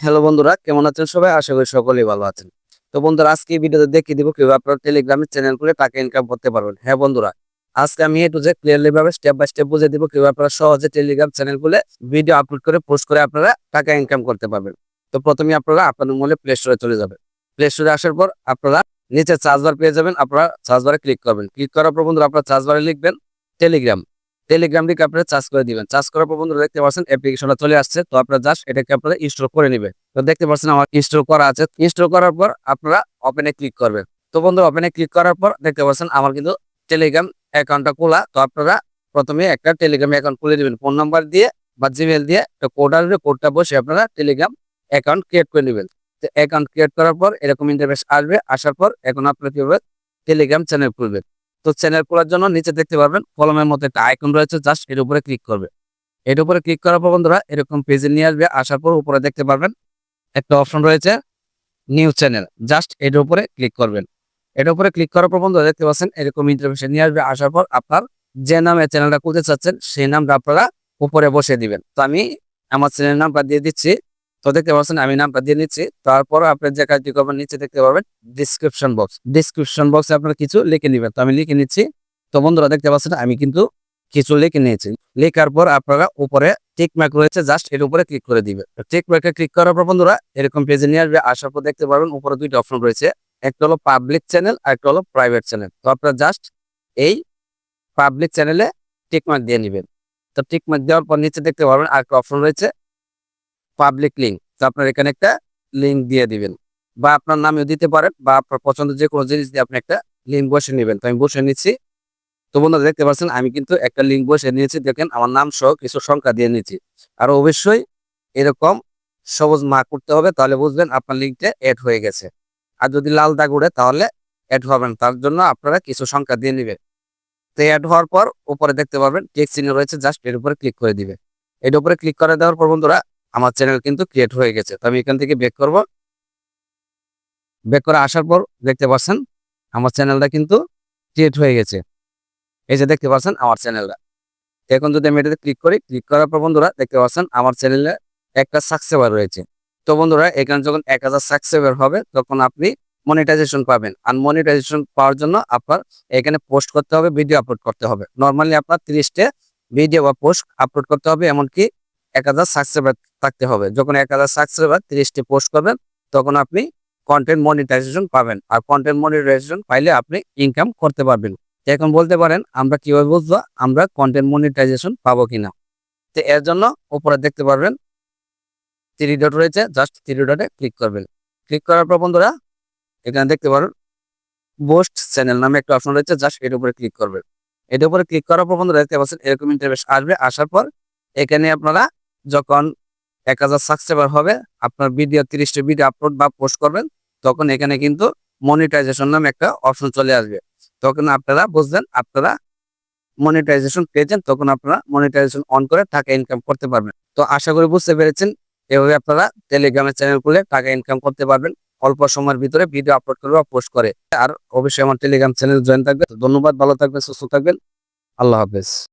Hello বন্ধুরা, কেমন আছেন সবাই? আশা করি সকলেই ভালো আছেন। তো বন্ধুরা, আজকে এই ভিডিওতে দেখিয়ে দিব কিভাবে আপনারা টেলিগ্রামে চ্যানেল খুলে টাকা ইনকাম করতে পারবেন। হ্যাঁ বন্ধুরা, আজকে আমি একটু যে ক্লিয়ারলি ভাবে স্টেপ বাই স্টেপ বুঝিয়ে দিব কিভাবে আপনারা সহজে টেলিগ্রাম চ্যানেল খুলে ভিডিও আপলোড করে পোস্ট করে আপনারা টাকা ইনকাম করতে পারবেন। তো প্রথমে আপনারা আপনাদের মোবাইলে প্লে স্টোরে চলে যাবেন। প্লে স্টোরে আসার পর আপনারা নিচে সার্চ বার পেয়ে যাবেন। আপনারা সার্চ বারে ক্লিক করবেন। ক্লিক করার পর বন্ধুরা আপনারা সার্চ বারে লিখবেন টেলিগ্রাম। টেলিগ্রাম লিখে আপনারা চার্জ করে দিবেন। চার্জ করার পর বন্ধুরা দেখতে পাচ্ছেন অ্যাপ্লিকেশনটা চলে আসছে। তো আপনারা জাস্ট এটাকে আপনারা ইনস্টল করে নেবেন। তো দেখতে পাচ্ছেন আমার ইনস্টল করা আছে। ইনস্টল করার পর আপনারা ওপেনে ক্লিক করবেন। তো বন্ধুরা ওপেনে ক্লিক করার পর দেখতে পাচ্ছেন আমার কিন্তু টেলিগ্রাম অ্যাকাউন্টটা খোলা। তো আপনারা প্রথমে একটা টেলিগ্রাম অ্যাকাউন্ট খুলে দিবেন ফোন নাম্বার দিয়ে বা জিমেল দিয়ে। একটা কোড আসবে, কোডটা বসে আপনারা টেলিগ্রাম অ্যাকাউন্ট ক্রিয়েট করে নেবেন। তো অ্যাকাউন্ট ক্রিয়েট করার পর এরকম ইন্টারফেস আসবে। আসার পর এখন আপনারা কিভাবে টেলিগ্রাম চ্যানেল খুলবেন। তো চ্যানেল খোলার জন্য নিচে দেখতে পারবেন কলমের মতো একটা আইকন রয়েছে, জাস্ট এর উপরে ক্লিক করবে। এর উপরে ক্লিক করার পর বন্ধুরা এরকম পেজে নিয়ে আসবে। আসার পর উপরে দেখতে পারবেন একটা অপশন রয়েছে নিউ চ্যানেল, জাস্ট এর উপরে ক্লিক করবেন। এর উপরে ক্লিক করার পর বন্ধুরা দেখতে পাচ্ছেন এরকম ইন্টারফেসে নিয়ে আসবে। আসার পর আপনার যে নামে চ্যানেলটা খুলতে চাচ্ছেন সেই নামটা আপনারা উপরে বসিয়ে দিবেন। তো আমি আমার চ্যানেলের নামটা দিয়ে দিচ্ছি। তো দেখতে পাচ্ছেন আমি নামটা দিয়ে নিচ্ছি। তারপর আপনার যে কাজটি করবেন নিচে দেখতে পাবেন ডিসক্রিপশন বক্স। ডিসক্রিপশন বক্সে আপনারা কিছু লিখে নেবেন। তো আমি লিখে নিচ্ছি। তো বন্ধুরা দেখতে পাচ্ছেন আমি কিন্তু কিছু লিখে নিয়েছি। লেখার পর আপনারা উপরে টিক মার্ক রয়েছে, জাস্ট এর উপরে ক্লিক করে দিবেন। টিক মার্কে ক্লিক করার পর বন্ধুরা এরকম পেজে নিয়ে আসবে। আসার পর দেখতে পারবেন উপরে দুইটা অপশন রয়েছে, একটা হলো পাবলিক চ্যানেল আর একটা হলো প্রাইভেট চ্যানেল। তো আপনারা জাস্ট এই পাবলিক চ্যানেলে টিক মার্ক দিয়ে নেবেন। তো টিক মার্ক দেওয়ার পর নিচে দেখতে পারবেন আরেকটা অপশন রয়েছে পাবলিক লিঙ্ক। তো আপনার এখানে একটা লিঙ্ক দিয়ে দিবেন বা আপনার নামেও দিতে পারেন বা আপনার পছন্দের যে কোনো জিনিস দিয়ে আপনি একটা লিঙ্ক বসে নেবেন। তো আমি বসে নিচ্ছি। তো বন্ধুরা দেখতে পাচ্ছেন আমি কিন্তু একটা লিঙ্ক বসে নিয়েছি। দেখেন আমার নাম সহ কিছু সংখ্যা দিয়ে নিয়েছি। আর অবশ্যই এরকম সবুজ মার্ক করতে হবে, তাহলে বুঝবেন আপনার লিঙ্কটা এড হয়ে গেছে। আর যদি লাল দাগ উঠে তাহলে এড হবে না। তার জন্য আপনারা কিছু সংখ্যা দিয়ে নেবেন। তো এড হওয়ার পর উপরে দেখতে পারবেন টেক্সট চিহ্ন রয়েছে, জাস্ট এর উপরে ক্লিক করে দিবে। এর উপরে ক্লিক করে দেওয়ার পর বন্ধুরা আমার চ্যানেল কিন্তু ক্রিয়েট হয়ে গেছে। তো আমি এখান থেকে ব্যাক করব। ব্যাক করে আসার পর দেখতে পাচ্ছেন আমার চ্যানেলটা কিন্তু ক্রিয়েট হয়ে গেছে। এই যে দেখতে পাচ্ছেন আমার চ্যানেলটা। এখন যদি আমি এটাতে ক্লিক করি, ক্লিক করার পর বন্ধুরা দেখতে পাচ্ছেন আমার চ্যানেলে একটা সাবস্ক্রাইবার রয়েছে। তো বন্ধুরা এখানে যখন 1000 সাবস্ক্রাইবার হবে তখন আপনি মনিটাইজেশন পাবেন। আর মনিটাইজেশন পাওয়ার জন্য আপনার এখানে পোস্ট করতে হবে, ভিডিও আপলোড করতে হবে। নরমালি আপনার 30টা ভিডিও বা পোস্ট আপলোড করতে হবে, এমনকি 1000 সাবস্ক্রাইবার থাকতে হবে। যখন 1000 সাবস্ক্রাইবার 30টি পোস্ট করবেন তখন আপনি কন্টেন্ট মনিটাইজেশন পাবেন। আর কন্টেন্ট মনিটাইজেশন পাইলে আপনি ইনকাম করতে পারবেন। এখন বলতে পারেন আমরা কিভাবে বুঝবো আমরা কন্টেন্ট মনিটাইজেশন পাবো কিনা। তো এর জন্য উপরে দেখতে পারবেন 3 ডট রয়েছে, জাস্ট 3 ডটে ক্লিক করবেন। ক্লিক করার পর বন্ধুরা এখানে দেখতে পারেন বুস্ট চ্যানেল নামে একটা অপশন রয়েছে, জাস্ট এর উপরে ক্লিক করবেন। এর উপরে ক্লিক করার পর বন্ধুরা দেখতে পাচ্ছেন এরকম ইন্টারফেস আসবে। আসার পর এখানে আপনারা যখন 1000 সাবস্ক্রাইবার হবে আপনার ভিডিও 30টা ভিডিও আপলোড বা পোস্ট করবেন তখন এখানে কিন্তু মনিটাইজেশন নামে একটা অপশন চলে আসবে। তখন আপনারা বুঝবেন আপনারা মনিটাইজেশন পেয়েছেন, তখন আপনারা মনিটাইজেশন অন করে টাকা ইনকাম করতে পারবেন। তো আশা করি বুঝতে পেরেছেন এভাবে আপনারা টেলিগ্রামের চ্যানেল খুলে টাকা ইনকাম করতে পারবেন অল্প সময়ের ভিতরে ভিডিও আপলোড করে বা পোস্ট করে। আর অবশ্যই আমার টেলিগ্রাম চ্যানেল জয়েন থাকবে। ধন্যবাদ, ভালো থাকবেন, সুস্থ থাকবেন। আল্লাহ হাফেজ।